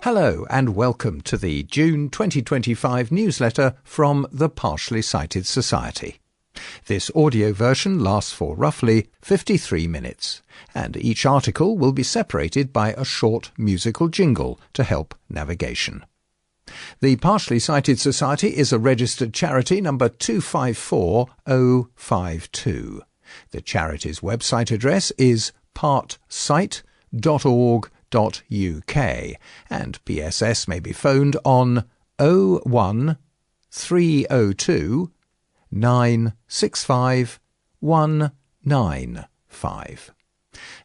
Hello and welcome to the June 2025 newsletter from the Partially Sighted Society. This audio version lasts for roughly 53 minutes, and each article will be separated by a short musical jingle to help navigation. The Partially Sighted Society is a registered charity number 254052. The charity's website address is partsight.org.uk, and PSS may be phoned on 01 302 965 195.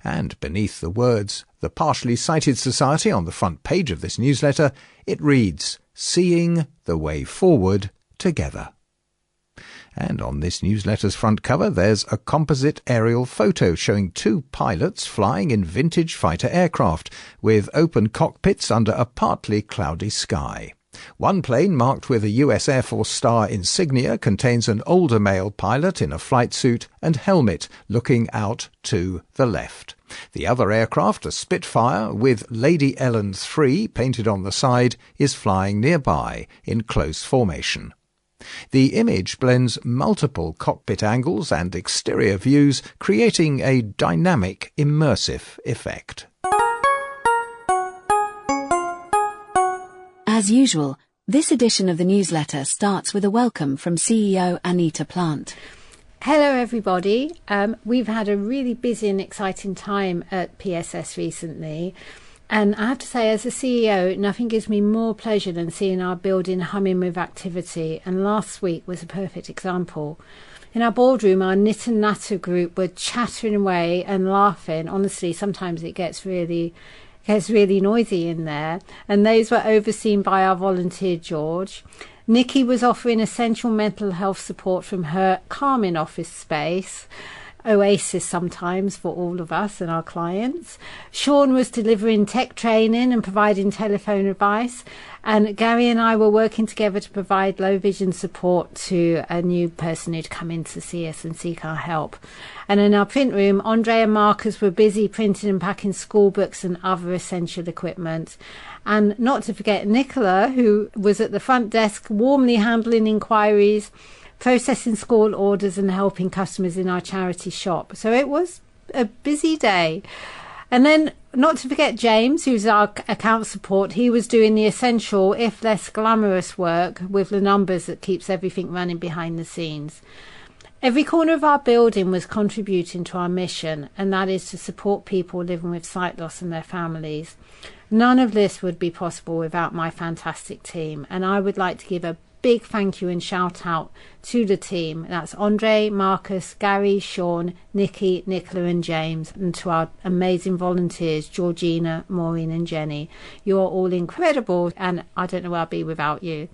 And beneath the words The Partially Sighted Society on the front page of this newsletter, it reads, Seeing the Way Forward Together. And on this newsletter's front cover, there's a composite aerial photo showing two pilots flying in vintage fighter aircraft with open cockpits under a partly cloudy sky. One plane marked with a US Air Force star insignia contains an older male pilot in a flight suit and helmet looking out to the left. The other aircraft, a Spitfire with Lady Ellen 3 painted on the side, is flying nearby in close formation. The image blends multiple cockpit angles and exterior views, creating a dynamic, immersive effect. As usual, this edition of the newsletter starts with a welcome from CEO Anita Plant. Hello everybody. We've had a really busy and exciting time at PSS recently. And I have to say, as a CEO, nothing gives me more pleasure than seeing our building humming with activity, and last week was a perfect example. In our boardroom, our knit and natter group were chattering away and laughing. Honestly, sometimes it gets really noisy in there, and those were overseen by our volunteer George. Nikki was offering essential mental health support from her calming office space. Oasis sometimes for all of us and our clients. Sean was delivering tech training and providing telephone advice, and Gary and I were working together to provide low vision support to a new person who'd come in to see us and seek our help. And in our print room, Andre and Marcus were busy printing and packing school books and other essential equipment. And not to forget Nicola, who was at the front desk warmly handling inquiries, processing school orders and helping customers in our charity shop. So it was a busy day. And then not to forget James, who's our account support. He was doing the essential, if less glamorous work with the numbers that keeps everything running behind the scenes. Every corner of our building was contributing to our mission, and that is to support people living with sight loss and their families. None of this would be possible without my fantastic team, and I would like to give a big thank you and shout out to the team. That's Andre, Marcus, Gary, Sean, Nikki, Nicola and James, and to our amazing volunteers, Georgina, Maureen and Jenny. You are all incredible, and I don't know where I'd be without you.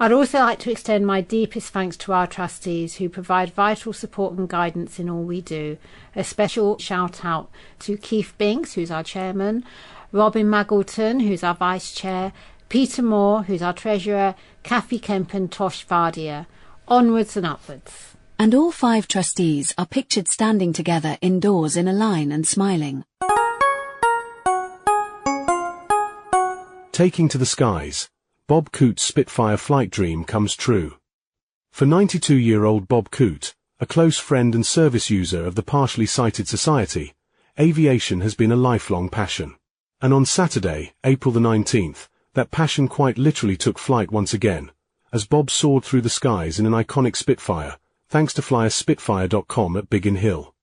I'd also like to extend my deepest thanks to our trustees who provide vital support and guidance in all we do. A special shout out to Keith Binks, who's our chairman, Robin Maggleton, who's our vice chair, Peter Moore, who's our treasurer, Kathy Kemp and Tosh Vardia. Onwards and upwards. And all 5 trustees are pictured standing together indoors in a line and smiling. Taking to the skies, Bob Coote's Spitfire flight dream comes true. For 92-year-old Bob Coote, a close friend and service user of the Partially Sighted Society, aviation has been a lifelong passion. And on Saturday, April the 19th, that passion quite literally took flight once again, as Bob soared through the skies in an iconic Spitfire, thanks to flyerspitfire.com at Biggin Hill.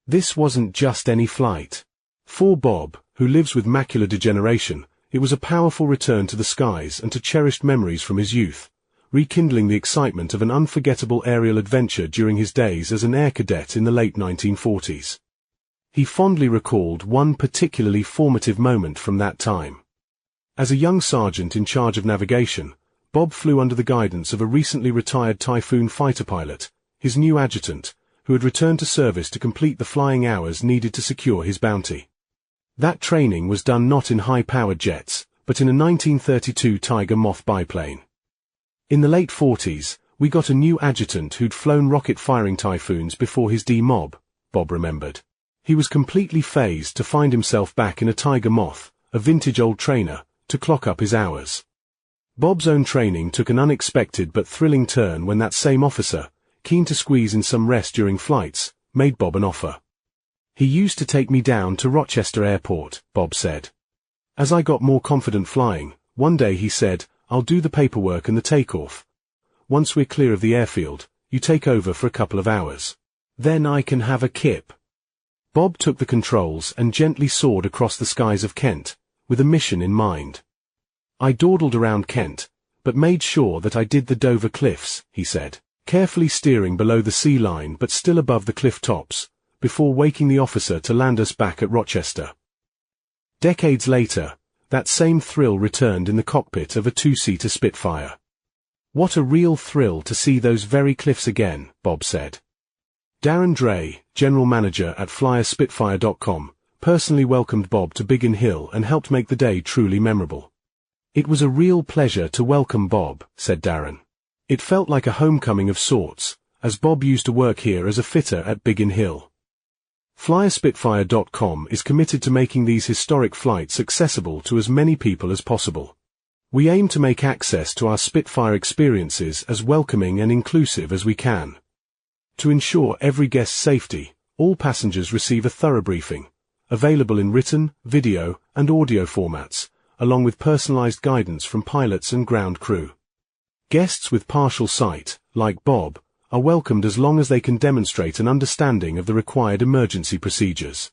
This wasn't just any flight. For Bob, who lives with macular degeneration, it was a powerful return to the skies and to cherished memories from his youth, rekindling the excitement of an unforgettable aerial adventure during his days as an air cadet in the late 1940s. He fondly recalled one particularly formative moment from that time. As a young sergeant in charge of navigation, Bob flew under the guidance of a recently retired Typhoon fighter pilot, his new adjutant, who had returned to service to complete the flying hours needed to secure his bounty. That training was done not in high-powered jets, but in a 1932 Tiger Moth biplane. In the late 40s, we got a new adjutant who'd flown rocket-firing Typhoons before his demob, Bob remembered. He was completely phased to find himself back in a Tiger Moth, a vintage old trainer, to clock up his hours. Bob's own training took an unexpected but thrilling turn when that same officer, keen to squeeze in some rest during flights, made Bob an offer. "He used to take me down to Rochester Airport," Bob said. "As I got more confident flying, one day he said, 'I'll do the paperwork and the takeoff. Once we're clear of the airfield, you take over for a couple of hours. Then I can have a kip.'" Bob took the controls and gently soared across the skies of Kent, with a mission in mind. "I dawdled around Kent, but made sure that I did the Dover Cliffs," he said, carefully steering below the sea line but still above the cliff tops, before waking the officer to land us back at Rochester. Decades later, that same thrill returned in the cockpit of a two-seater Spitfire. "What a real thrill to see those very cliffs again," Bob said. Darren Dray, general manager at FlyerSpitfire.com, personally welcomed Bob to Biggin Hill and helped make the day truly memorable. "It was a real pleasure to welcome Bob," said Darren. "It felt like a homecoming of sorts, as Bob used to work here as a fitter at Biggin Hill." FlyerSpitfire.com is committed to making these historic flights accessible to as many people as possible. We aim to make access to our Spitfire experiences as welcoming and inclusive as we can. To ensure every guest's safety, all passengers receive a thorough briefing, available in written, video, and audio formats, along with personalized guidance from pilots and ground crew. Guests with partial sight, like Bob, are welcomed as long as they can demonstrate an understanding of the required emergency procedures.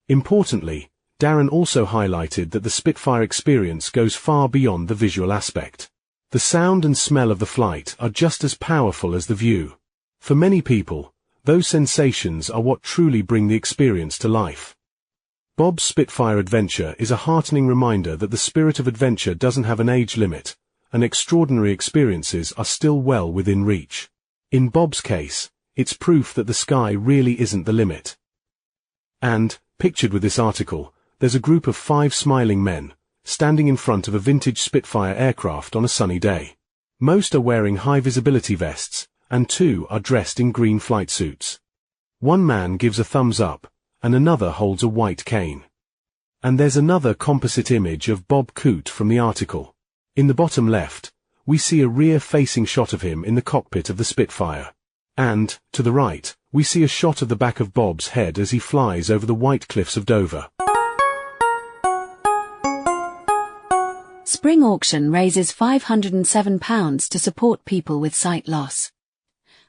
Importantly, Darren also highlighted that the Spitfire experience goes far beyond the visual aspect. The sound and smell of the flight are just as powerful as the view. For many people, those sensations are what truly bring the experience to life. Bob's Spitfire adventure is a heartening reminder that the spirit of adventure doesn't have an age limit, and extraordinary experiences are still well within reach. In Bob's case, it's proof that the sky really isn't the limit. And, pictured with this article, there's a group of 5 smiling men, standing in front of a vintage Spitfire aircraft on a sunny day. Most are wearing high-visibility vests, and 2 are dressed in green flight suits. One man gives a thumbs up, and another holds a white cane. And there's another composite image of Bob Coote from the article. In the bottom left, we see a rear-facing shot of him in the cockpit of the Spitfire. And, to the right, we see a shot of the back of Bob's head as he flies over the white cliffs of Dover. Spring auction raises £507 to support people with sight loss.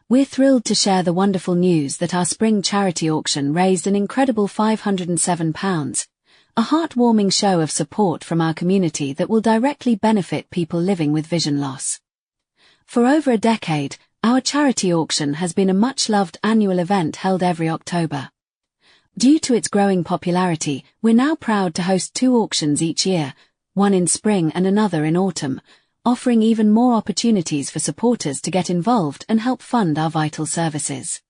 We're thrilled to share the wonderful news that our spring charity auction raised an incredible £507, a heartwarming show of support from our community that will directly benefit people living with vision loss. For over a decade, our charity auction has been a much-loved annual event held every October. Due to its growing popularity, we're now proud to host 2 auctions each year, one in spring and another in autumn, offering even more opportunities for supporters to get involved and help fund our vital services.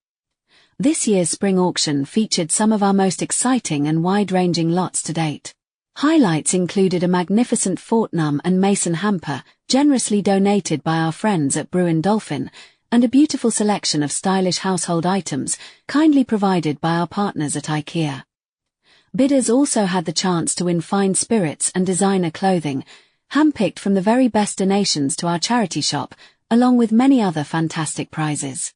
This year's spring auction featured some of our most exciting and wide-ranging lots to date. Highlights included a magnificent Fortnum and Mason hamper, generously donated by our friends at Bruin Dolphin, and a beautiful selection of stylish household items, kindly provided by our partners at IKEA. Bidders also had the chance to win fine spirits and designer clothing, handpicked from the very best donations to our charity shop, along with many other fantastic prizes.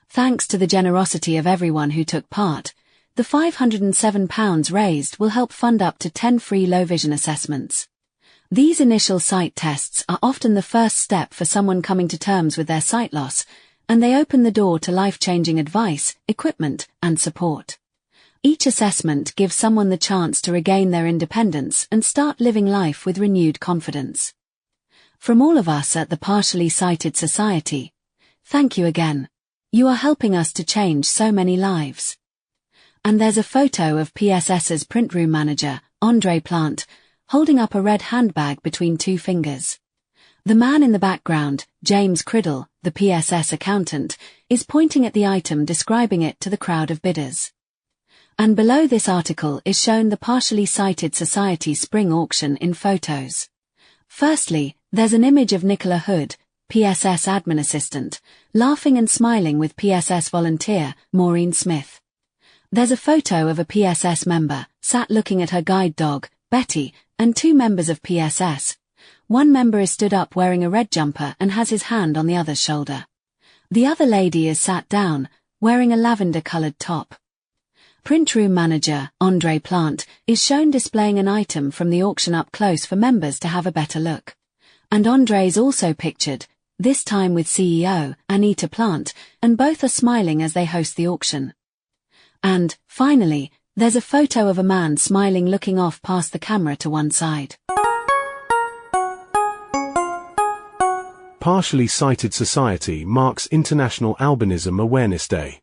Thanks to the generosity of everyone who took part, the £507 raised will help fund up to 10 free low vision assessments. These initial sight tests are often the first step for someone coming to terms with their sight loss, and they open the door to life-changing advice, equipment, and support. Each assessment gives someone the chance to regain their independence and start living life with renewed confidence. From all of us at the Partially Sighted Society, thank you again. You are helping us to change so many lives. And there's a photo of PSS's print room manager, Andre Plant, holding up a red handbag between 2 fingers. The man in the background, James Criddle, the PSS accountant, is pointing at the item, describing it to the crowd of bidders. And below this article is shown the Partially Sighted Society spring auction in photos. Firstly, there's an image of Nicola Hood, PSS admin assistant, laughing and smiling with PSS volunteer, Maureen Smith. There's a photo of a PSS member, sat looking at her guide dog, Betty, and 2 members of PSS. One member is stood up wearing a red jumper and has his hand on the other's shoulder. The other lady is sat down, wearing a lavender-coloured top. Print room manager, Andre Plant, is shown displaying an item from the auction up close for members to have a better look. And Andre is also pictured, this time with CEO, Anita Plant, and both are smiling as they host the auction. And, finally, there's a photo of a man smiling looking off past the camera to one side. Partially Sighted Society marks International Albinism Awareness Day.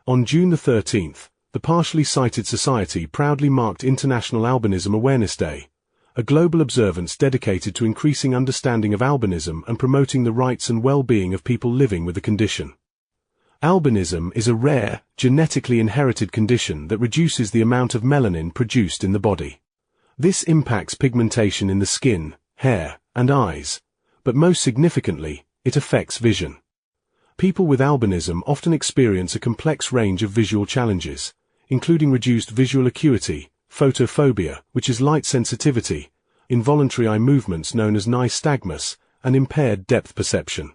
On June the 13th, the Partially Sighted Society proudly marked International Albinism Awareness Day, a global observance dedicated to increasing understanding of albinism and promoting the rights and well-being of people living with the condition. Albinism is a rare, genetically inherited condition that reduces the amount of melanin produced in the body. This impacts pigmentation in the skin, hair, and eyes, but most significantly, it affects vision. People with albinism often experience a complex range of visual challenges, including reduced visual acuity, photophobia, which is light sensitivity, involuntary eye movements known as nystagmus, and impaired depth perception.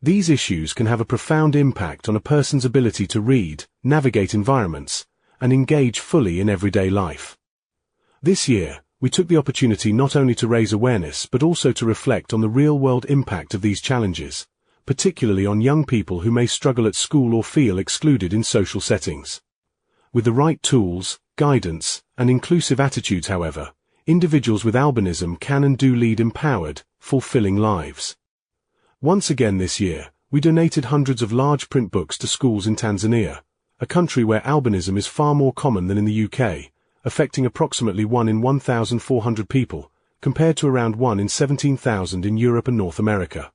These issues can have a profound impact on a person's ability to read, navigate environments, and engage fully in everyday life. This year, we took the opportunity not only to raise awareness but also to reflect on the real-world impact of these challenges, particularly on young people who may struggle at school or feel excluded in social settings. With the right tools, guidance, and inclusive attitudes, however, individuals with albinism can and do lead empowered, fulfilling lives. Once again this year, we donated hundreds of large print books to schools in Tanzania, a country where albinism is far more common than in the UK, affecting approximately 1 in 1,400 people, compared to around 1 in 17,000 in Europe and North America.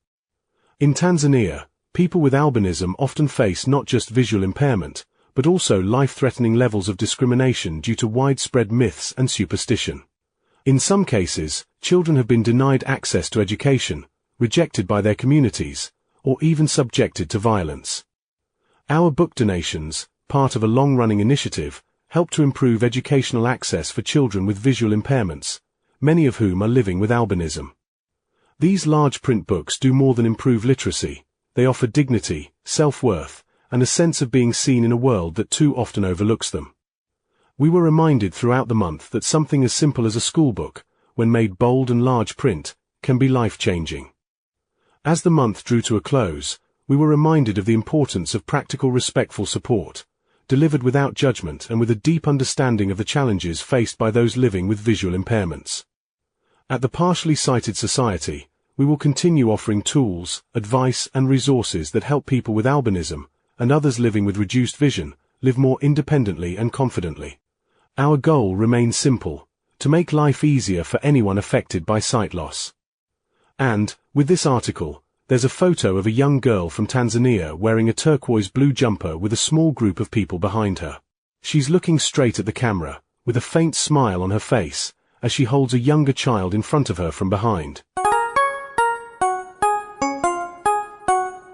In Tanzania, people with albinism often face not just visual impairment, but also life-threatening levels of discrimination due to widespread myths and superstition. In some cases, children have been denied access to education, rejected by their communities, or even subjected to violence. Our book donations, part of a long-running initiative, help to improve educational access for children with visual impairments, many of whom are living with albinism. These large print books do more than improve literacy. They offer dignity, self-worth, and a sense of being seen in a world that too often overlooks them. We were reminded throughout the month that something as simple as a school book, when made bold and large print, can be life-changing. As the month drew to a close, we were reminded of the importance of practical, respectful support, delivered without judgment and with a deep understanding of the challenges faced by those living with visual impairments. At the Partially Sighted Society, we will continue offering tools, advice, and resources that help people with albinism and others living with reduced vision live more independently and confidently. Our goal remains simple: to make life easier for anyone affected by sight loss. And, with this article, there's a photo of a young girl from Tanzania wearing a turquoise blue jumper with a small group of people behind her. She's looking straight at the camera, with a faint smile on her face, as she holds a younger child in front of her from behind.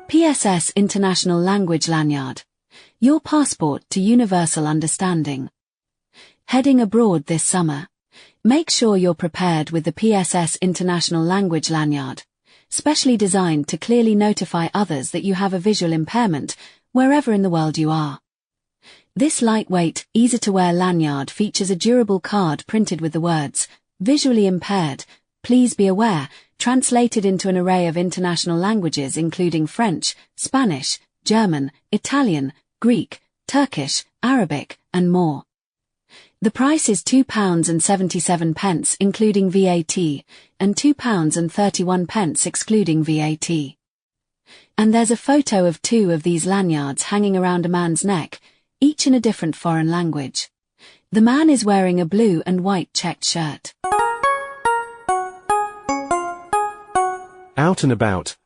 PSS International Language Lanyard. Your passport to universal understanding. Heading abroad this summer? Make sure you're prepared with the PSS International Language Lanyard, specially designed to clearly notify others that you have a visual impairment, wherever in the world you are. This lightweight, easy-to-wear lanyard features a durable card printed with the words, "Visually impaired, please be aware," translated into an array of international languages including French, Spanish, German, Italian, Greek, Turkish, Arabic, and more. The price is £2.77 including VAT, and £2.31 excluding VAT. And there's a photo of 2 of these lanyards hanging around a man's neck, each in a different foreign language. The man is wearing a blue and white checked shirt. Out and About.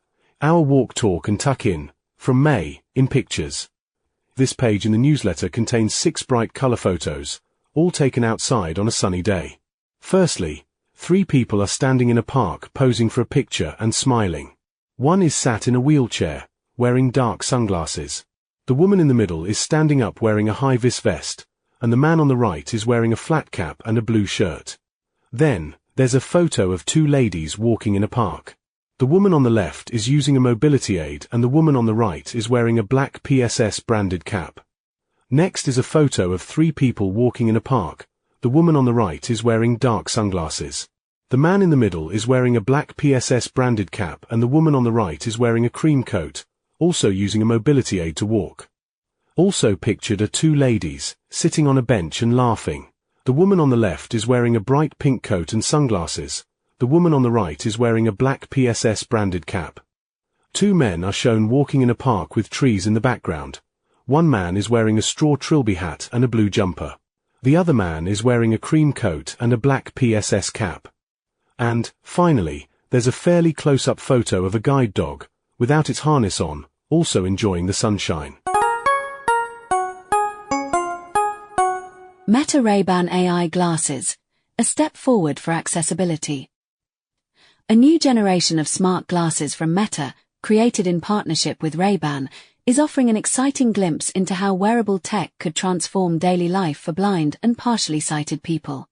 Our Walk, Talk and Tuck In, from May, in pictures. This page in the newsletter contains 6 bright colour photos, all taken outside on a sunny day. Firstly, 3 people are standing in a park posing for a picture and smiling. One is sat in a wheelchair, wearing dark sunglasses. The woman in the middle is standing up wearing a high-vis vest, and the man on the right is wearing a flat cap and a blue shirt. Then, there's a photo of two ladies walking in a park. The woman on the left is using a mobility aid and the woman on the right is wearing a black PSS branded cap. Next is a photo of three people walking in a park. The woman on the right is wearing dark sunglasses. The man in the middle is wearing a black PSS branded cap and the woman on the right is wearing a cream coat, also using a mobility aid to walk. Also pictured are two ladies, sitting on a bench and laughing. The woman on the left is wearing a bright pink coat and sunglasses. The woman on the right is wearing a black PSS branded cap. Two men are shown walking in a park with trees in the background. One man is wearing a straw trilby hat and a blue jumper. The other man is wearing a cream coat and a black PSS cap. And, finally, there's a fairly close-up photo of a guide dog, without its harness on, also enjoying the sunshine. Meta Ray-Ban AI glasses, a step forward for accessibility. A new generation of smart glasses from Meta, created in partnership with Ray-Ban, is offering an exciting glimpse into how wearable tech could transform daily life for blind and partially sighted people.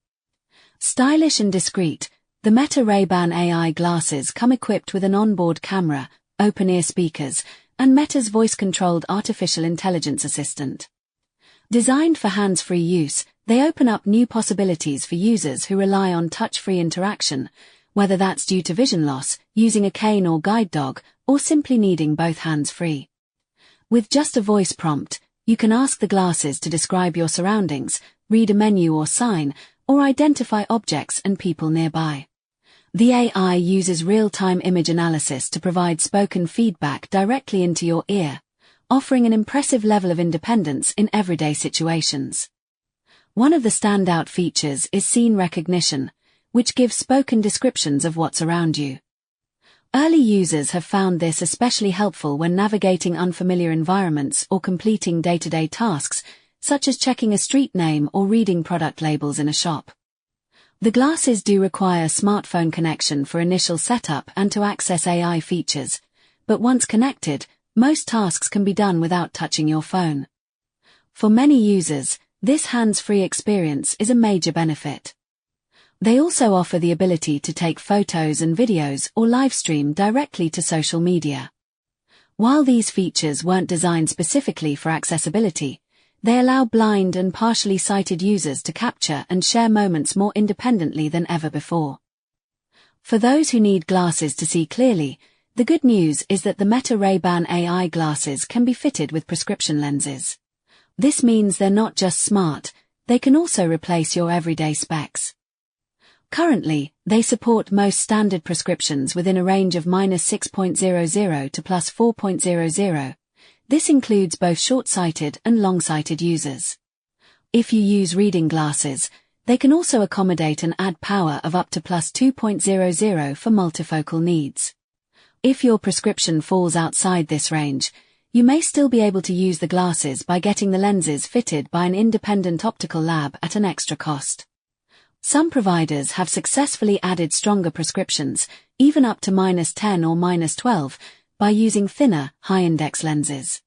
Stylish and discreet, the Meta Ray-Ban AI glasses come equipped with an onboard camera, open-ear speakers, and Meta's voice-controlled artificial intelligence assistant. Designed for hands-free use, they open up new possibilities for users who rely on touch-free interaction, whether that's due to vision loss, using a cane or guide dog, or simply needing both hands free. With just a voice prompt, you can ask the glasses to describe your surroundings, read a menu or sign, or identify objects and people nearby. The AI uses real-time image analysis to provide spoken feedback directly into your ear, offering an impressive level of independence in everyday situations. One of the standout features is scene recognition, which gives spoken descriptions of what's around you. Early users have found this especially helpful when navigating unfamiliar environments or completing day-to-day tasks, such as checking a street name or reading product labels in a shop. The glasses do require smartphone connection for initial setup and to access AI features, but once connected, most tasks can be done without touching your phone. For many users, this hands-free experience is a major benefit. They also offer the ability to take photos and videos or live stream directly to social media. While these features weren't designed specifically for accessibility, they allow blind and partially sighted users to capture and share moments more independently than ever before. For those who need glasses to see clearly, the good news is that the Meta Ray-Ban AI glasses can be fitted with prescription lenses. This means they're not just smart, they can also replace your everyday specs. Currently, they support most standard prescriptions within a range of -6.00 to +4.00. This includes both short-sighted and long-sighted users. If you use reading glasses, they can also accommodate and add power of up to +2.00 for multifocal needs. If your prescription falls outside this range, you may still be able to use the glasses by getting the lenses fitted by an independent optical lab at an extra cost. Some providers have successfully added stronger prescriptions, even up to -10 or -12, by using thinner, high-index lenses.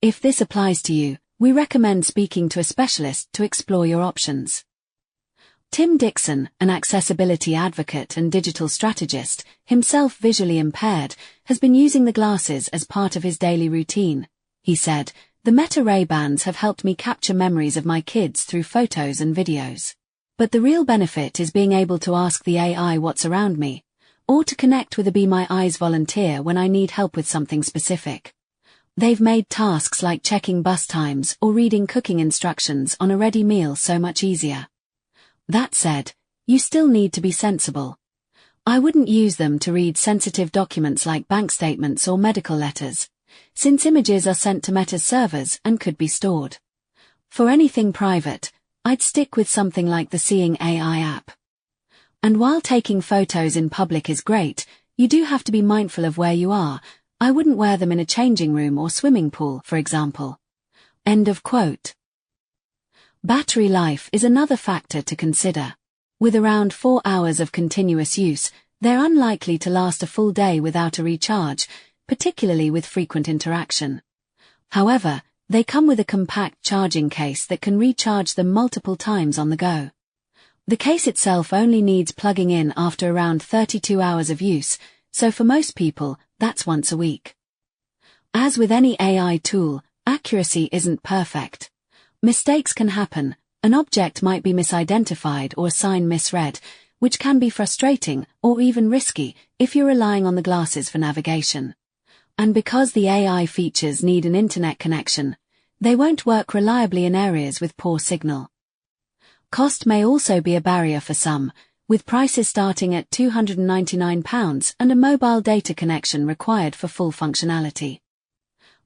If this applies to you, we recommend speaking to a specialist to explore your options. Tim Dixon, an accessibility advocate and digital strategist, himself visually impaired, has been using the glasses as part of his daily routine. He said, "The Meta Ray-Bans have helped me capture memories of my kids through photos and videos. But the real benefit is being able to ask the AI what's around me, or to connect with a Be My Eyes volunteer when I need help with something specific." They've made tasks like checking bus times or reading cooking instructions on a ready meal so much easier. That said, you still need to be sensible. I wouldn't use them to read sensitive documents like bank statements or medical letters, since images are sent to Meta's servers and could be stored. For anything private, I'd stick with something like the Seeing AI app. And while taking photos in public is great, you do have to be mindful of where you are. I wouldn't wear them in a changing room or swimming pool, for example. End of quote. Battery life is another factor to consider. With around 4 hours of continuous use, they're unlikely to last a full day without a recharge, particularly with frequent interaction. However, they come with a compact charging case that can recharge them multiple times on the go. The case itself only needs plugging in after around 32 hours of use, so for most people, that's once a week. As with any AI tool, accuracy isn't perfect. Mistakes can happen. An object might be misidentified or a sign misread, which can be frustrating or even risky if you're relying on the glasses for navigation. And because the AI features need an internet connection, they won't work reliably in areas with poor signal. Cost may also be a barrier for some, with prices starting at £299 and a mobile data connection required for full functionality.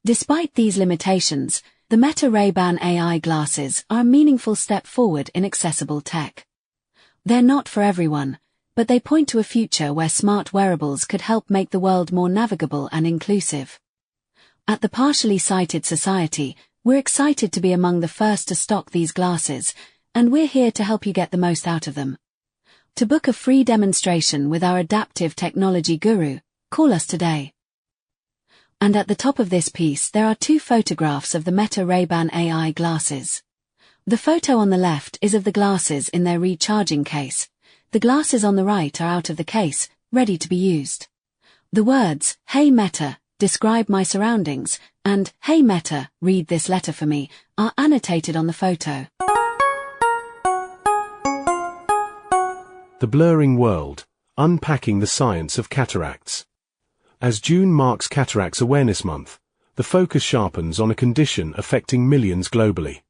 Despite these limitations, the Meta Ray-Ban AI glasses are a meaningful step forward in accessible tech. They're not for everyone, but they point to a future where smart wearables could help make the world more navigable and inclusive. At the Partially Sighted Society, we're excited to be among the first to stock these glasses, and we're here to help you get the most out of them. To book a free demonstration with our adaptive technology guru, call us today. And at the top of this piece there are 2 photographs of the Meta Ray-Ban AI glasses. The photo on the left is of the glasses in their recharging case. The glasses on the right are out of the case, ready to be used. The words, "Hey Meta, describe my surroundings," and "Hey Meta, read this letter for me," are annotated on the photo. The Blurring World, Unpacking the Science of Cataracts. As June marks Cataracts Awareness Month, the focus sharpens on a condition affecting millions globally.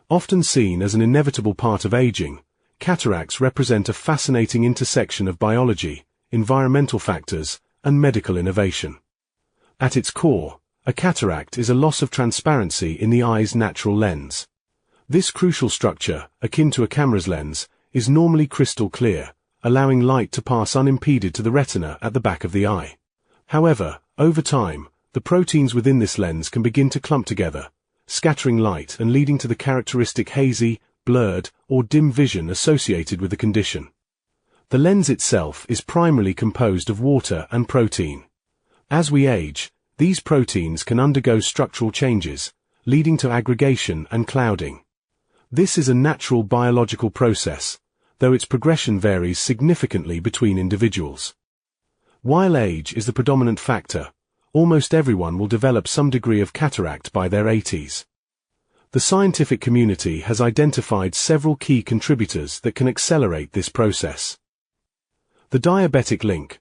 Often seen as an inevitable part of aging, cataracts represent a fascinating intersection of biology, environmental factors, and medical innovation. At its core, a cataract is a loss of transparency in the eye's natural lens. This crucial structure, akin to a camera's lens, is normally crystal clear, allowing light to pass unimpeded to the retina at the back of the eye. However, over time, the proteins within this lens can begin to clump together, scattering light and leading to the characteristic hazy, blurred, or dim vision associated with the condition. The lens itself is primarily composed of water and protein. As we age, these proteins can undergo structural changes, leading to aggregation and clouding. This is a natural biological process, though its progression varies significantly between individuals. While age is the predominant factor, almost everyone will develop some degree of cataract by their 80s. The scientific community has identified several key contributors that can accelerate this process. The diabetic link.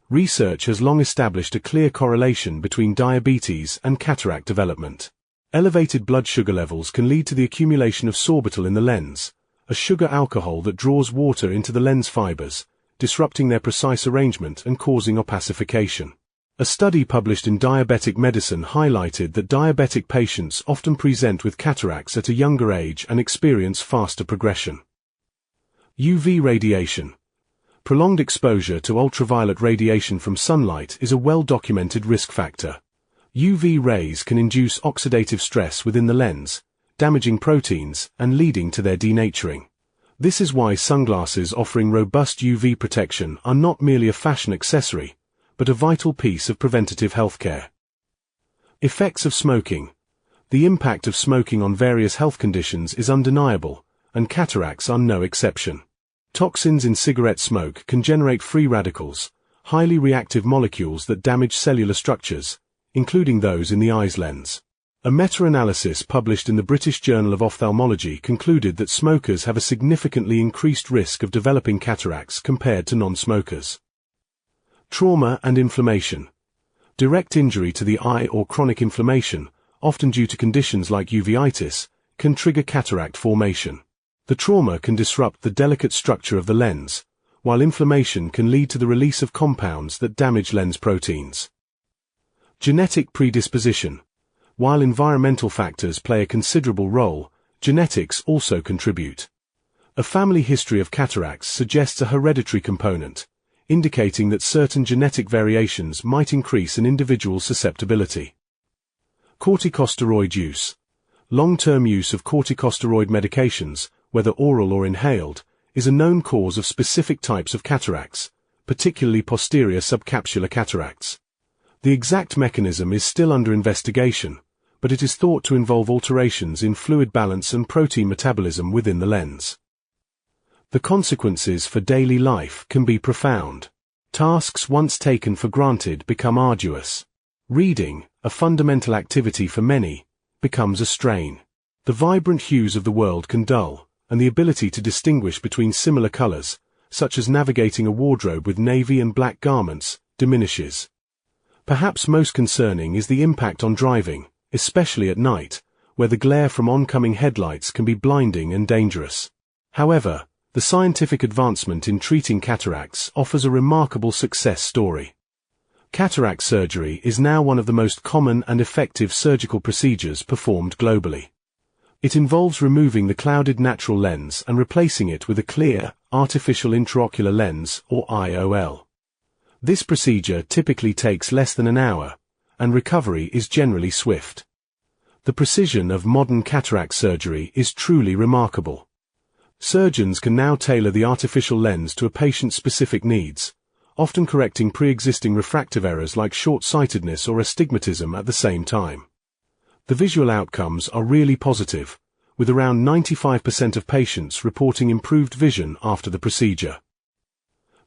Research has long established a clear correlation between diabetes and cataract development. Elevated blood sugar levels can lead to the accumulation of sorbitol in the lens, a sugar alcohol that draws water into the lens fibers, disrupting their precise arrangement and causing opacification. A study published in Diabetic Medicine highlighted that diabetic patients often present with cataracts at a younger age and experience faster progression. UV radiation. Prolonged exposure to ultraviolet radiation from sunlight is a well-documented risk factor. UV rays can induce oxidative stress within the lens, damaging proteins and leading to their denaturing. This is why sunglasses offering robust UV protection are not merely a fashion accessory, but a vital piece of preventative healthcare. Effects of smoking. The impact of smoking on various health conditions is undeniable, and cataracts are no exception. Toxins in cigarette smoke can generate free radicals, highly reactive molecules that damage cellular structures, including those in the eye's lens. A meta-analysis published in the British Journal of Ophthalmology concluded that smokers have a significantly increased risk of developing cataracts compared to non-smokers. Trauma and inflammation. Direct injury to the eye or chronic inflammation, often due to conditions like uveitis, can trigger cataract formation. The trauma can disrupt the delicate structure of the lens, while inflammation can lead to the release of compounds that damage lens proteins. Genetic predisposition. While environmental factors play a considerable role, genetics also contribute. A family history of cataracts suggests a hereditary component, indicating that certain genetic variations might increase an individual's susceptibility. Corticosteroid use. Long-term use of corticosteroid medications, whether oral or inhaled, is a known cause of specific types of cataracts, particularly posterior subcapsular cataracts. The exact mechanism is still under investigation, but it is thought to involve alterations in fluid balance and protein metabolism within the lens. The consequences for daily life can be profound. Tasks once taken for granted become arduous. Reading, a fundamental activity for many, becomes a strain. The vibrant hues of the world can dull, and the ability to distinguish between similar colors, such as navigating a wardrobe with navy and black garments, diminishes. Perhaps most concerning is the impact on driving, especially at night, where the glare from oncoming headlights can be blinding and dangerous. However, the scientific advancement in treating cataracts offers a remarkable success story. Cataract surgery is now one of the most common and effective surgical procedures performed globally. It involves removing the clouded natural lens and replacing it with a clear, artificial intraocular lens, or IOL. This procedure typically takes less than an hour, and recovery is generally swift. The precision of modern cataract surgery is truly remarkable. Surgeons can now tailor the artificial lens to a patient's specific needs, often correcting pre-existing refractive errors like short-sightedness or astigmatism at the same time. The visual outcomes are really positive, with around 95% of patients reporting improved vision after the procedure.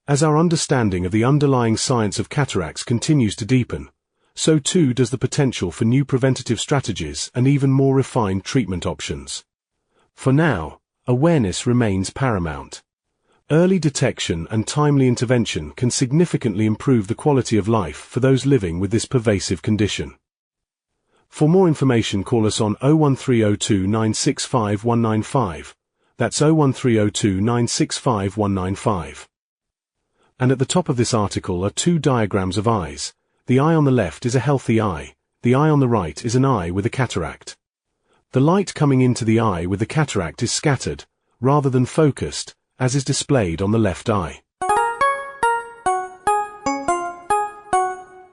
As our understanding of the underlying science of cataracts continues to deepen, so too does the potential for new preventative strategies and even more refined treatment options. For now, awareness remains paramount. Early detection and timely intervention can significantly improve the quality of life for those living with this pervasive condition. For more information, call us on 01302 965 195. That's 01302 965 195. And at the top of this article are two diagrams of eyes. The eye on the left is a healthy eye. The eye on the right is an eye with a cataract. The light coming into the eye with the cataract is scattered, rather than focused, as is displayed on the left eye.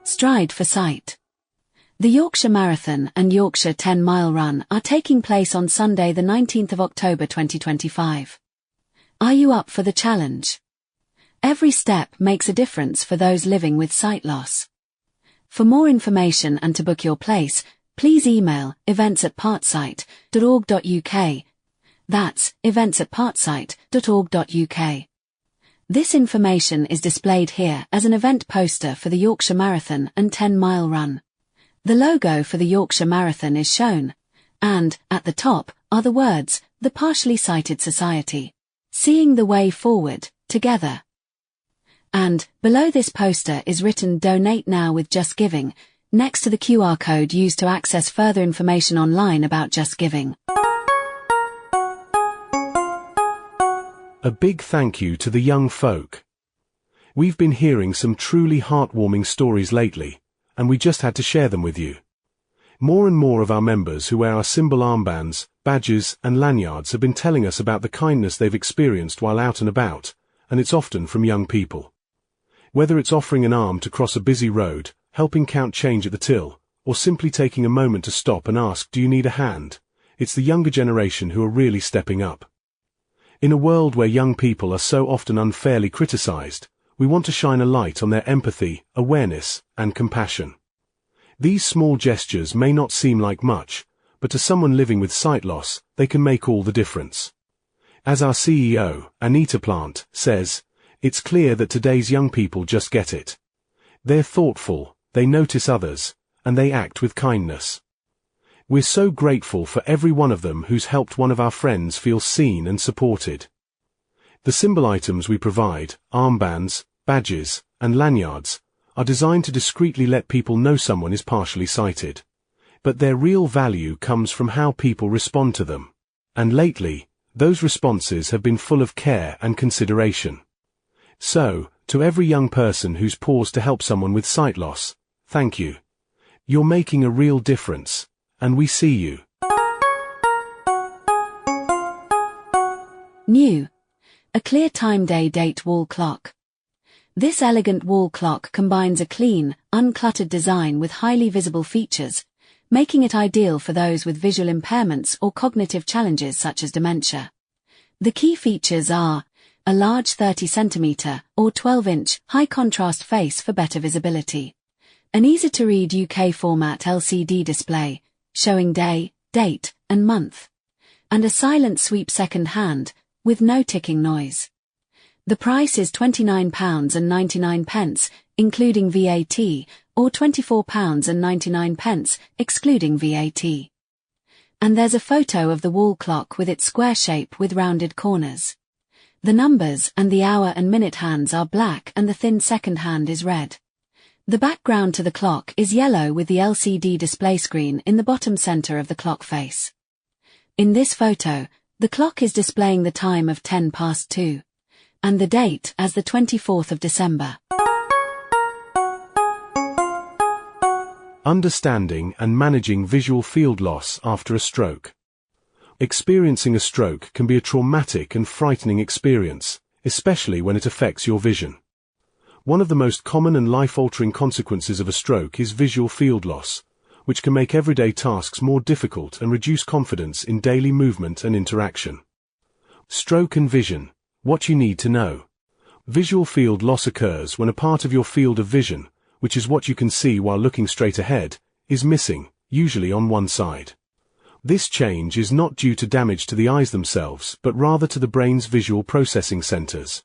Stride for sight. The Yorkshire Marathon and Yorkshire 10-mile run are taking place on Sunday the 19th of October 2025. Are you up for the challenge? Every step makes a difference for those living with sight loss. For more information and to book your place, please email events@partsight.org.uk. That's events@partsight.org.uk. This information is displayed here as an event poster for the Yorkshire Marathon and 10-mile run. The logo for the Yorkshire Marathon is shown, and, at the top, are the words, The Partially Sighted Society. Seeing the Way Forward, Together. And, below this poster is written Donate Now with Just Giving, next to the QR code used to access further information online about Just Giving. A big thank you to the young folk. We've been hearing some truly heartwarming stories lately, and we just had to share them with you. More and more of our members who wear our symbol armbands, badges, and lanyards have been telling us about the kindness they've experienced while out and about, and it's often from young people. Whether it's offering an arm to cross a busy road, helping count change at the till, or simply taking a moment to stop and ask, "Do you need a hand?" It's the younger generation who are really stepping up. In a world where young people are so often unfairly criticized, we want to shine a light on their empathy, awareness, and compassion. These small gestures may not seem like much, but to someone living with sight loss, they can make all the difference. As our CEO, Anita Plant, says, it's clear that today's young people just get it. They're thoughtful, they notice others, and they act with kindness. We're so grateful for every one of them who's helped one of our friends feel seen and supported. The symbol items we provide, armbands, badges, and lanyards, are designed to discreetly let people know someone is partially sighted. But their real value comes from how people respond to them. And lately, those responses have been full of care and consideration. So, to every young person who's paused to help someone with sight loss, thank you. You're making a real difference, and we see you. New. A clear time day date wall clock. This elegant wall clock combines a clean, uncluttered design with highly visible features, making it ideal for those with visual impairments or cognitive challenges such as dementia. The key features are a large 30cm or 12-inch high-contrast face for better visibility, an easy-to-read UK format LCD display showing day, date, and month, and a silent sweep second hand, with no ticking noise. The price is £29.99, including VAT, or £24.99, excluding VAT. And there's a photo of the wall clock with its square shape with rounded corners. The numbers and the hour and minute hands are black and the thin second hand is red. The background to the clock is yellow with the LCD display screen in the bottom center of the clock face. In this photo, the clock is displaying the time of 2:10, and the date as the 24th of December. Understanding and managing visual field loss after a stroke. Experiencing a stroke can be a traumatic and frightening experience, especially when it affects your vision. One of the most common and life-altering consequences of a stroke is visual field loss, which can make everyday tasks more difficult and reduce confidence in daily movement and interaction. Stroke and vision. What you need to know. Visual field loss occurs when a part of your field of vision, which is what you can see while looking straight ahead, is missing, usually on one side. This change is not due to damage to the eyes themselves, but rather to the brain's visual processing centers.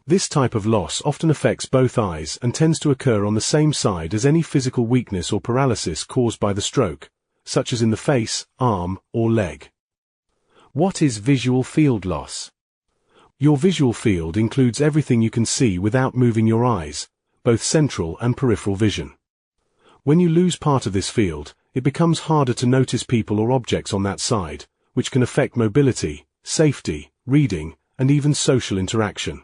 This type of loss often affects both eyes and tends to occur on the same side as any physical weakness or paralysis caused by the stroke, such as in the face, arm, or leg. What is visual field loss? Your visual field includes everything you can see without moving your eyes, both central and peripheral vision. When you lose part of this field, it becomes harder to notice people or objects on that side, which can affect mobility, safety, reading, and even social interaction.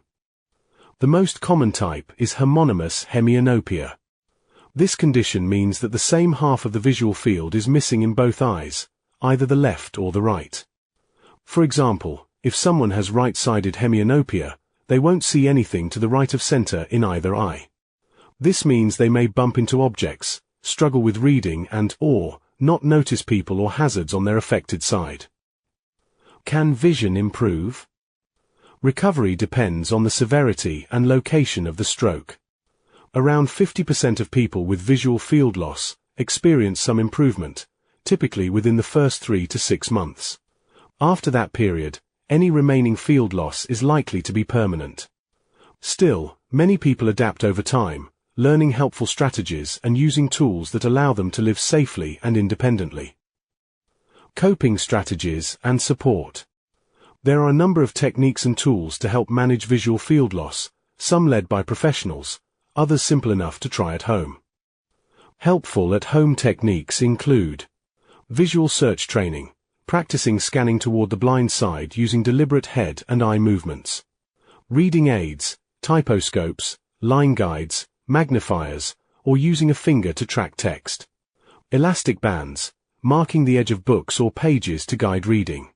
The most common type is homonymous hemianopia. This condition means that the same half of the visual field is missing in both eyes, either the left or the right. For example, if someone has right-sided hemianopia, they won't see anything to the right of center in either eye. This means they may bump into objects, struggle with reading or not notice people or hazards on their affected side. Can vision improve? Recovery depends on the severity and location of the stroke. Around 50% of people with visual field loss experience some improvement, typically within the first 3 to 6 months. After that period, any remaining field loss is likely to be permanent. Still, many people adapt over time, learning helpful strategies and using tools that allow them to live safely and independently. Coping strategies and support. There are a number of techniques and tools to help manage visual field loss, some led by professionals, others simple enough to try at home. Helpful at-home techniques include visual search training, practicing scanning toward the blind side using deliberate head and eye movements. Reading aids, typoscopes, line guides, magnifiers, or using a finger to track text. Elastic bands, marking the edge of books or pages to guide reading.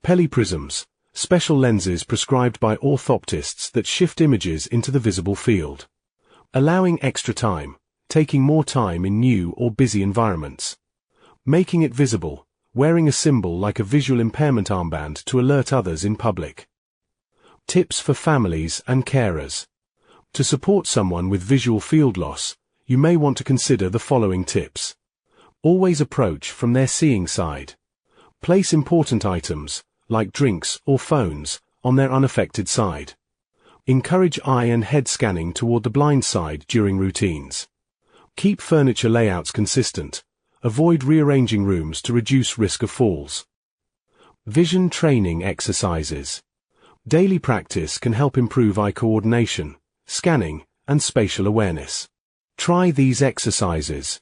Peliprisms, special lenses prescribed by orthoptists that shift images into the visible field. Allowing extra time, taking more time in new or busy environments. Making it visible, wearing a symbol like a visual impairment armband to alert others in public. Tips for families and carers. To support someone with visual field loss, you may want to consider the following tips. Always approach from their seeing side. Place important items, like drinks or phones, on their unaffected side. Encourage eye and head scanning toward the blind side during routines. Keep furniture layouts consistent. Avoid rearranging rooms to reduce risk of falls. Vision training exercises. Daily practice can help improve eye coordination, scanning, and spatial awareness. Try these exercises.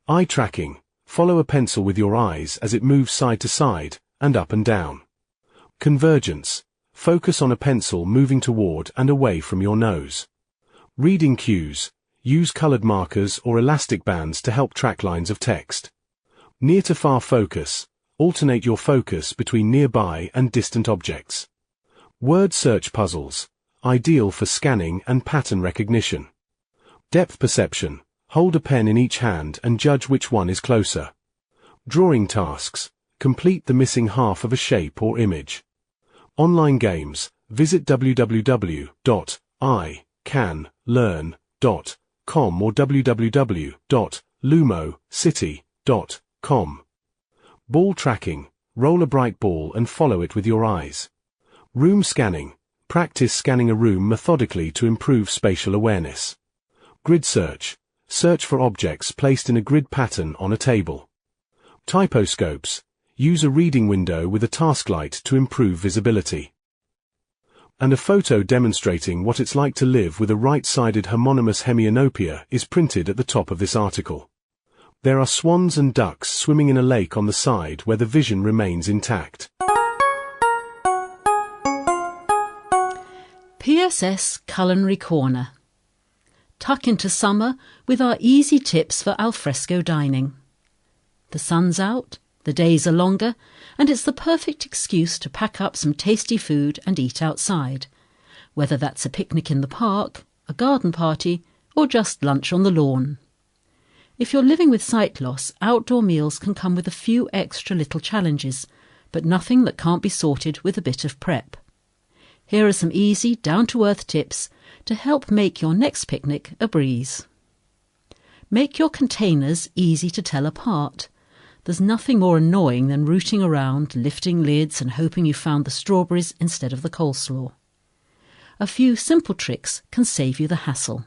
Eye tracking. Follow a pencil with your eyes as it moves side to side, and up and down. Convergence. Focus on a pencil moving toward and away from your nose. Reading cues. Use colored markers or elastic bands to help track lines of text. Near to far focus. Alternate your focus between nearby and distant objects. Word search puzzles. Ideal for scanning and pattern recognition. Depth perception. Hold a pen in each hand and judge which one is closer. Drawing tasks. Complete the missing half of a shape or image. Online games. Visit www.icanlearn.com or www.lumocity.com. Ball tracking. Roll a bright ball and follow it with your eyes. Room scanning. Practice scanning a room methodically to improve spatial awareness. Grid search. Search for objects placed in a grid pattern on a table. Typoscopes. Use a reading window with a task light to improve visibility. And a photo demonstrating what it's like to live with a right-sided homonymous hemianopia is printed at the top of this article. There are swans and ducks swimming in a lake on the side where the vision remains intact. PSS Culinary Corner. Tuck into summer with our easy tips for alfresco dining. The sun's out, the days are longer, and it's the perfect excuse to pack up some tasty food and eat outside, whether that's a picnic in the park, a garden party, or just lunch on the lawn. If you're living with sight loss, outdoor meals can come with a few extra little challenges, but nothing that can't be sorted with a bit of prep. Here are some easy, down-to-earth tips to help make your next picnic a breeze. Make your containers easy to tell apart. There's nothing more annoying than rooting around, lifting lids and hoping you found the strawberries instead of the coleslaw. A few simple tricks can save you the hassle.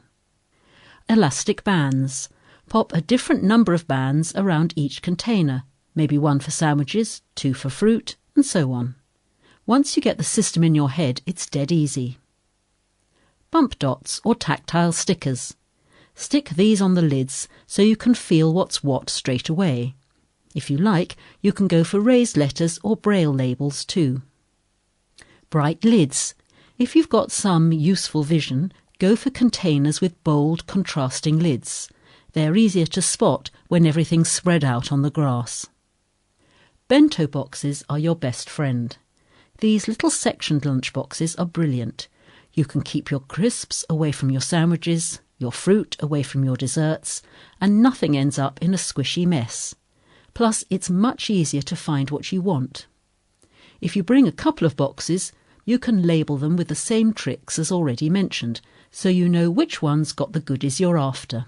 Elastic bands. Pop a different number of bands around each container, maybe one for sandwiches, 2 for fruit, and so on. Once you get the system in your head, it's dead easy. Bump dots or tactile stickers. Stick these on the lids so you can feel what's what straight away. If you like, you can go for raised letters or braille labels too. Bright lids. If you've got some useful vision, go for containers with bold, contrasting lids. They're easier to spot when everything's spread out on the grass. Bento boxes are your best friend. These little sectioned lunch boxes are brilliant. You can keep your crisps away from your sandwiches, your fruit away from your desserts, and nothing ends up in a squishy mess. Plus, it's much easier to find what you want. If you bring a couple of boxes, you can label them with the same tricks as already mentioned, so you know which one's got the goodies you're after.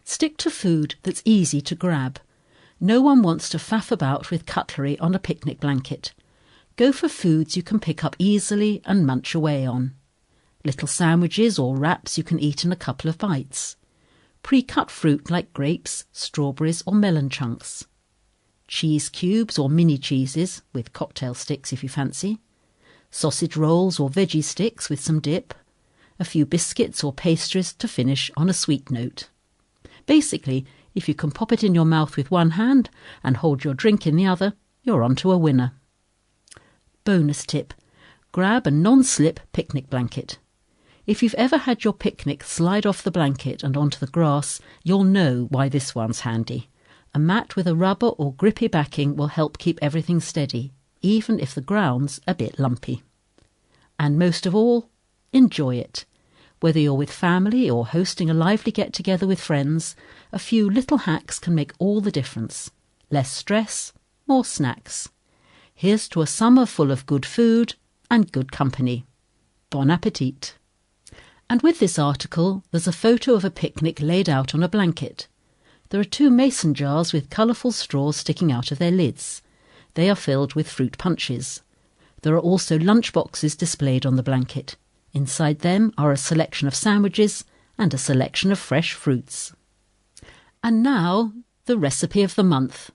Stick to food that's easy to grab. No one wants to faff about with cutlery on a picnic blanket. Go for foods you can pick up easily and munch away on. Little sandwiches or wraps you can eat in a couple of bites. Pre-cut fruit like grapes, strawberries or melon chunks. Cheese cubes or mini cheeses, with cocktail sticks if you fancy. Sausage rolls or veggie sticks with some dip. A few biscuits or pastries to finish on a sweet note. Basically, if you can pop it in your mouth with one hand and hold your drink in the other, you're on to a winner. Bonus tip. Grab a non-slip picnic blanket. If you've ever had your picnic slide off the blanket and onto the grass, you'll know why this one's handy. A mat with a rubber or grippy backing will help keep everything steady, even if the ground's a bit lumpy. And most of all, enjoy it. Whether you're with family or hosting a lively get-together with friends, a few little hacks can make all the difference. Less stress, more snacks. Here's to a summer full of good food and good company. Bon appetit. And with this article, there's a photo of a picnic laid out on a blanket. There are 2 mason jars with colourful straws sticking out of their lids. They are filled with fruit punches. There are also lunch boxes displayed on the blanket. Inside them are a selection of sandwiches and a selection of fresh fruits. And now, the recipe of the month.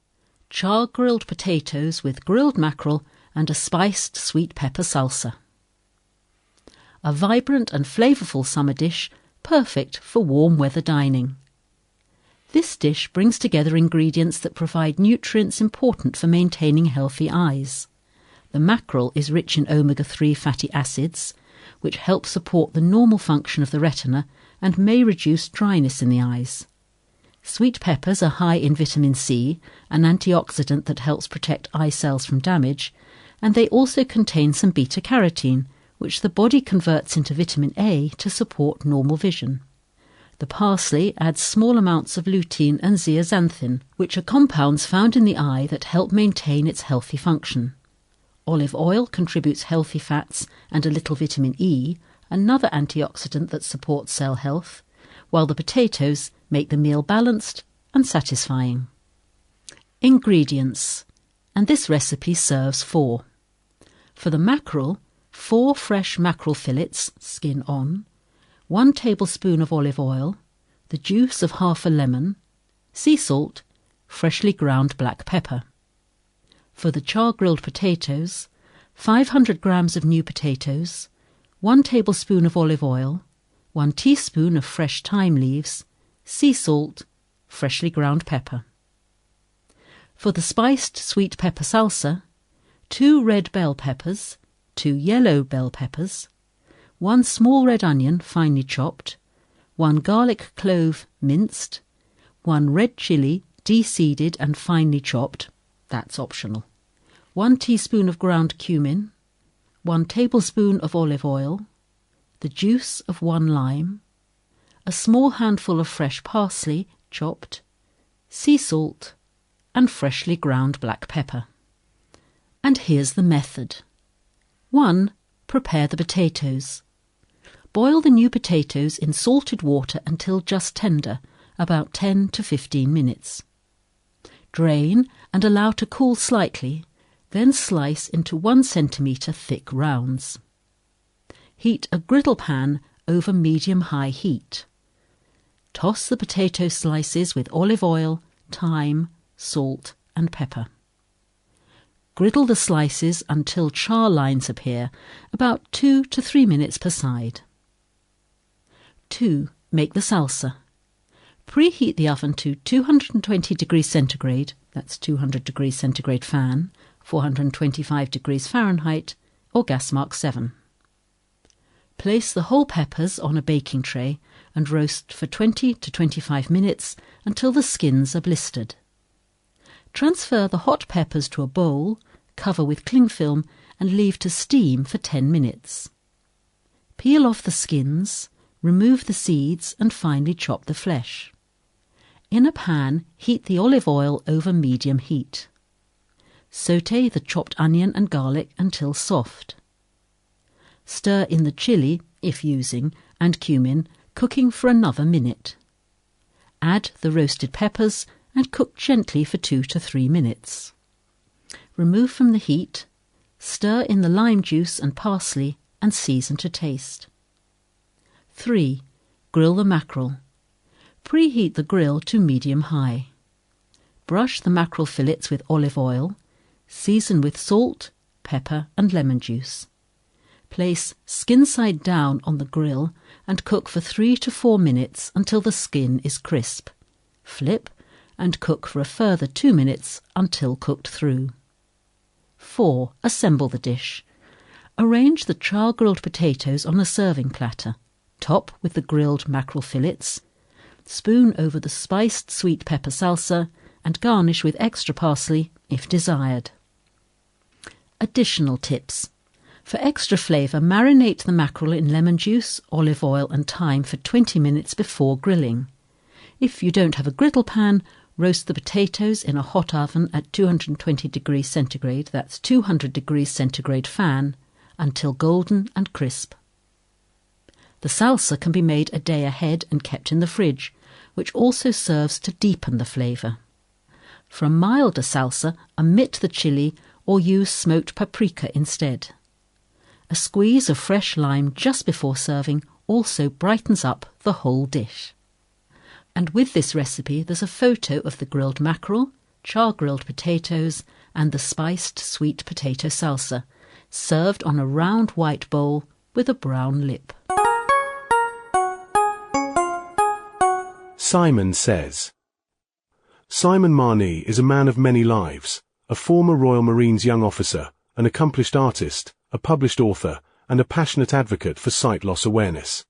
Char-grilled potatoes with grilled mackerel and a spiced sweet pepper salsa. A vibrant and flavourful summer dish, perfect for warm weather dining. This dish brings together ingredients that provide nutrients important for maintaining healthy eyes. The mackerel is rich in omega-3 fatty acids, which help support the normal function of the retina and may reduce dryness in the eyes. Sweet peppers are high in vitamin C, an antioxidant that helps protect eye cells from damage, and they also contain some beta-carotene, which the body converts into vitamin A to support normal vision. The parsley adds small amounts of lutein and zeaxanthin, which are compounds found in the eye that help maintain its healthy function. Olive oil contributes healthy fats and a little vitamin E, another antioxidant that supports cell health, while the potatoes make the meal balanced and satisfying. Ingredients, and this recipe serves 4. For the mackerel, 4 fresh mackerel fillets, skin on, 1 tablespoon of olive oil, the juice of half a lemon, sea salt, freshly ground black pepper. For the char-grilled potatoes, 500 grams of new potatoes, 1 tablespoon of olive oil, 1 teaspoon of fresh thyme leaves, sea salt, freshly ground pepper. For the spiced sweet pepper salsa, 2 red bell peppers, 2 yellow bell peppers, 1 small red onion finely chopped, 1 garlic clove minced, 1 red chilli de-seeded and finely chopped, that's optional, 1 teaspoon of ground cumin, 1 tablespoon of olive oil, the juice of 1 lime, a small handful of fresh parsley chopped, sea salt, and freshly ground black pepper. And here's the method. 1. Prepare the potatoes. Boil the new potatoes in salted water until just tender, about 10 to 15 minutes. Drain and allow to cool slightly, then slice into 1 centimetre thick rounds. Heat a griddle pan over medium-high heat. Toss the potato slices with olive oil, thyme, salt and pepper. Griddle the slices until char lines appear, about 2 to 3 minutes per side. 2. Make the salsa. Preheat the oven to 220 degrees centigrade, that's 200 degrees centigrade fan, 425 degrees Fahrenheit, or gas mark 7. Place the whole peppers on a baking tray and roast for 20 to 25 minutes until the skins are blistered. Transfer the hot peppers to a bowl, cover with cling film and leave to steam for 10 minutes. Peel off the skins, remove the seeds and finely chop the flesh. In a pan, heat the olive oil over medium heat. Sauté the chopped onion and garlic until soft. Stir in the chilli, if using, and cumin, cooking for another minute. Add the roasted peppers and cook gently for 2 to 3 minutes. Remove from the heat, stir in the lime juice and parsley and season to taste. 3. Grill the mackerel. Preheat the grill to medium-high. Brush the mackerel fillets with olive oil, season with salt, pepper and lemon juice. Place skin side down on the grill and cook for 3 to 4 minutes until the skin is crisp. Flip and cook for a further 2 minutes until cooked through. 4. Assemble the dish. Arrange the char-grilled potatoes on a serving platter. Top with the grilled mackerel fillets. Spoon over the spiced sweet pepper salsa and garnish with extra parsley if desired. Additional tips. For extra flavour, marinate the mackerel in lemon juice, olive oil and thyme for 20 minutes before grilling. If you don't have a griddle pan, roast the potatoes in a hot oven at 220 degrees centigrade, that's 200 degrees centigrade fan, until golden and crisp. The salsa can be made a day ahead and kept in the fridge, which also serves to deepen the flavour. For a milder salsa, omit the chilli or use smoked paprika instead. A squeeze of fresh lime just before serving also brightens up the whole dish. And with this recipe there's a photo of the grilled mackerel, char-grilled potatoes and the spiced sweet potato salsa, served on a round white bowl with a brown lip. Simon says. Simon Marnie is a man of many lives, a former Royal Marines young officer, an accomplished artist, a published author, and a passionate advocate for sight loss awareness.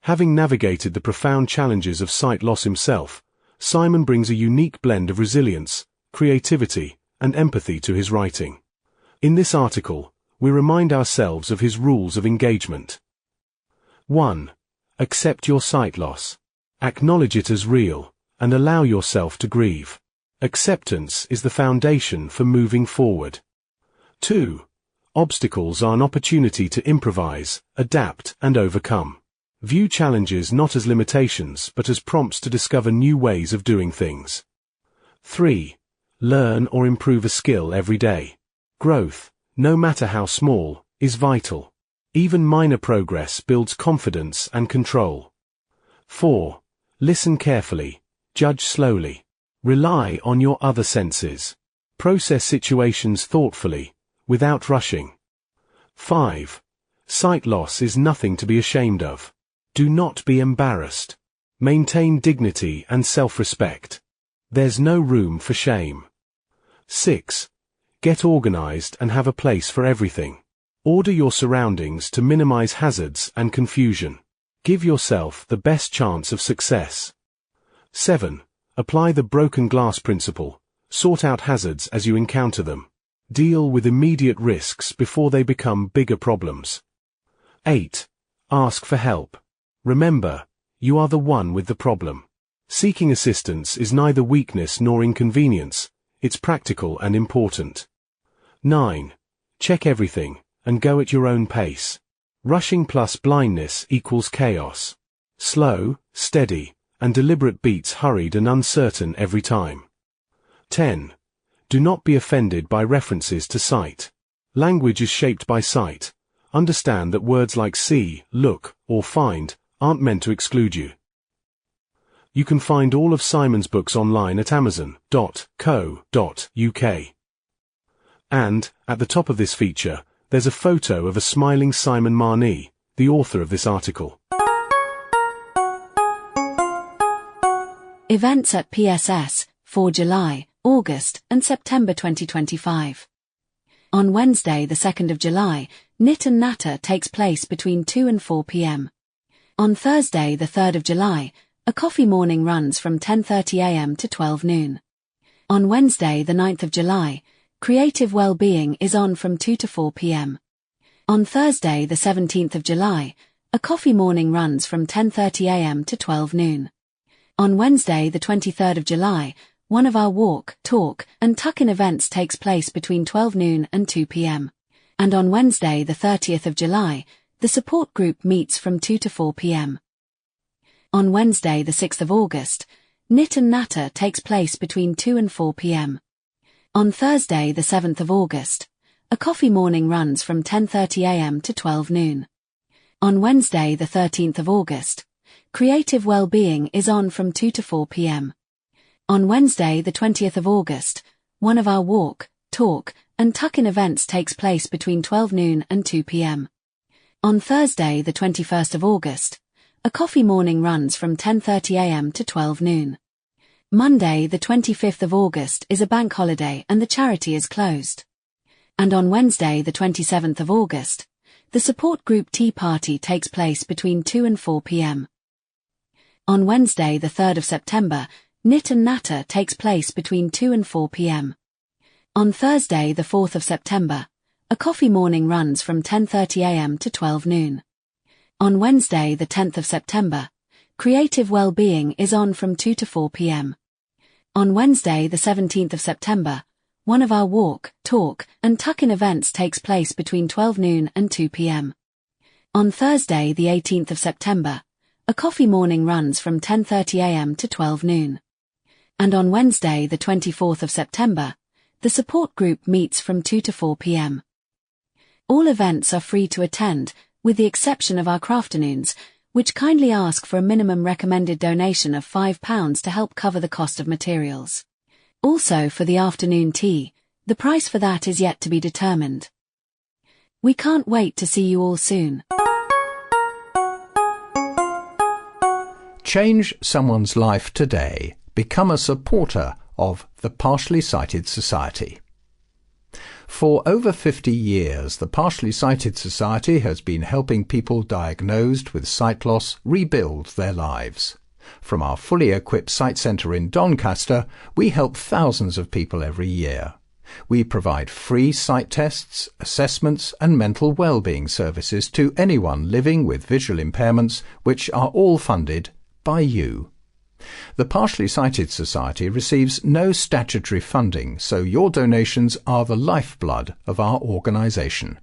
Having navigated the profound challenges of sight loss himself, Simon brings a unique blend of resilience, creativity, and empathy to his writing. In this article, we remind ourselves of his rules of engagement. 1. Accept your sight loss. Acknowledge it as real, and allow yourself to grieve. Acceptance is the foundation for moving forward. 2. Obstacles are an opportunity to improvise, adapt, and overcome. View challenges not as limitations but as prompts to discover new ways of doing things. 3. Learn or improve a skill every day. Growth, no matter how small, is vital. Even minor progress builds confidence and control. 4. Listen carefully. Judge slowly. Rely on your other senses. Process situations thoughtfully, without rushing. 5. Sight loss is nothing to be ashamed of. Do not be embarrassed. Maintain dignity and self-respect. There's no room for shame. 6. Get organized and have a place for everything. Order your surroundings to minimize hazards and confusion. Give yourself the best chance of success. 7. Apply the broken glass principle. Sort out hazards as you encounter them. Deal with immediate risks before they become bigger problems. 8. Ask for help. Remember, you are the one with the problem. Seeking assistance is neither weakness nor inconvenience. It's practical and important. 9. Check everything and go at your own pace. Rushing plus blindness equals chaos. Slow, steady, and deliberate beats hurried and uncertain every time. 10. Do not be offended by references to sight. Language is shaped by sight. Understand that words like see, look, or find aren't meant to exclude you. You can find all of Simon's books online at amazon.co.uk. And, at the top of this feature, there's a photo of a smiling Simon Marnie, the author of this article. Events at PSS for July, August and September 2025. On Wednesday the 2nd of July, Knit and Natter takes place between 2 and 4 p.m. On Thursday the 3rd of July, a coffee morning runs from 10:30 a.m. to 12 noon. On Wednesday the 9th of July, Creative Wellbeing is on from 2 to 4 p.m. On Thursday the 17th of July, a coffee morning runs from 10:30 a.m. to 12 noon. On Wednesday the 23rd of July, one of our walk, talk, and tuck-in events takes place between 12 noon and 2 p.m. And on Wednesday the 30th of July, the support group meets from 2 to 4 p.m. On Wednesday the 6th of August, Knit and Natter takes place between 2 and 4 p.m. On Thursday the 7th of August, a coffee morning runs from 10:30 a.m. to 12 noon. On Wednesday the 13th of August, Creative Wellbeing is on from 2 to 4 p.m. On Wednesday the 20th of August, one of our walk, talk, and tuck-in events takes place between 12 noon and 2 p.m. On Thursday the 21st of August, a coffee morning runs from 10:30 a.m. to 12 noon. Monday the 25th of August is a bank holiday and the charity is closed. And on Wednesday the 27th of August, the support group tea party takes place between 2 and 4 p.m. On Wednesday the 3rd of September, Knit and Natter takes place between 2 and 4 p.m. On Thursday the 4th of September, a coffee morning runs from 10:30 a.m. to 12 noon. On Wednesday the 10th of September, Creative Wellbeing is on from 2 to 4 p.m. On Wednesday the 17th of September, one of our walk, talk, and tuck-in events takes place between 12 noon and 2 p.m. On Thursday the 18th of September, a coffee morning runs from 10:30 a.m. to 12 noon. And on Wednesday the 24th of September, the support group meets from 2 to 4 p.m. All events are free to attend, with the exception of our crafternoons, which kindly ask for a minimum recommended donation of £5 to help cover the cost of materials. Also for the afternoon tea, the price for that is yet to be determined. We can't wait to see you all soon. Change someone's life today. Become a supporter of the Partially Sighted Society. For over 50 years, the Partially Sighted Society has been helping people diagnosed with sight loss rebuild their lives. From our fully equipped sight centre in Doncaster, we help thousands of people every year. We provide free sight tests, assessments and mental well-being services to anyone living with visual impairments, which are all funded by you. The Partially Sighted Society receives no statutory funding, so your donations are the lifeblood of our organisation.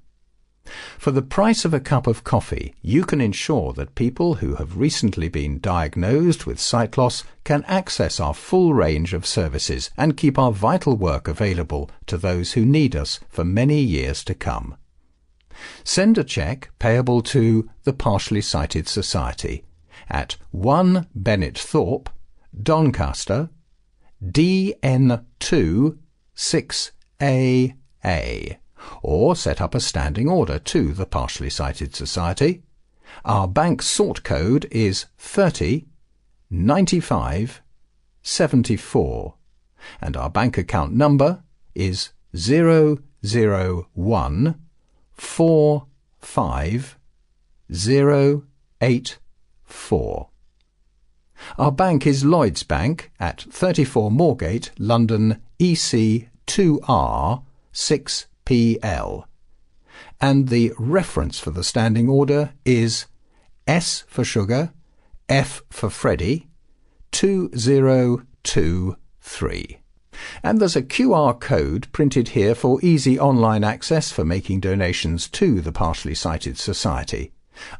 For the price of a cup of coffee, you can ensure that people who have recently been diagnosed with sight loss can access our full range of services and keep our vital work available to those who need us for many years to come. Send a cheque payable to the Partially Sighted Society at 1 Bennett Thorpe, Doncaster, DN2 6AA, or set up a standing order to the Partially Sighted Society. Our bank sort code is 30 95 74 and our bank account number is 001 45084. Our bank is Lloyds Bank at 34 Moorgate, London, EC2R 6PL. And the reference for the standing order is S for sugar, F for Freddy, 2023. And there's a QR code printed here for easy online access for making donations to the Partially Sighted Society.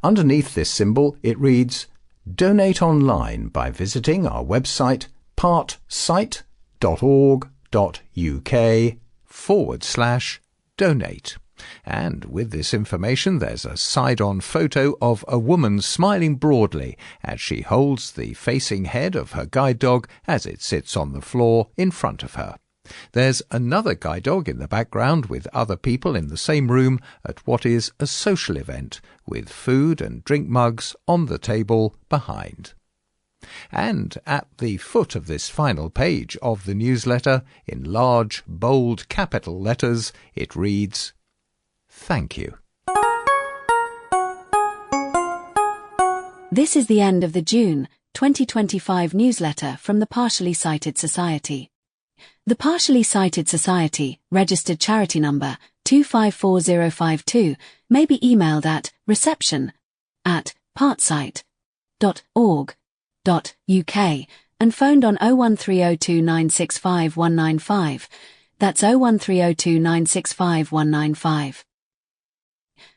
Underneath this symbol it reads, "Donate online by visiting our website partsight.org.uk/donate." And with this information there's a side-on photo of a woman smiling broadly as she holds the facing head of her guide dog as it sits on the floor in front of her. There's another guide dog in the background with other people in the same room at what is a social event with food and drink mugs on the table behind. And at the foot of this final page of the newsletter, in large, bold capital letters, it reads, "Thank you." This is the end of the June 2025 newsletter from the Partially Sighted Society. The Partially Sighted Society, registered charity number 254052, may be emailed at reception@partsight.org.uk and phoned on 01302965195. That's 01302965195.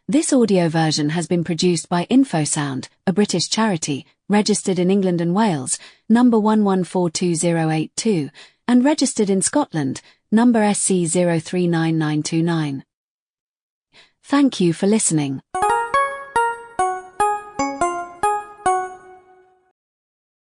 This audio version has been produced by Infosound, a British charity, registered in England and Wales, number 11428082, and registered in Scotland, number SC039929. Thank you for listening.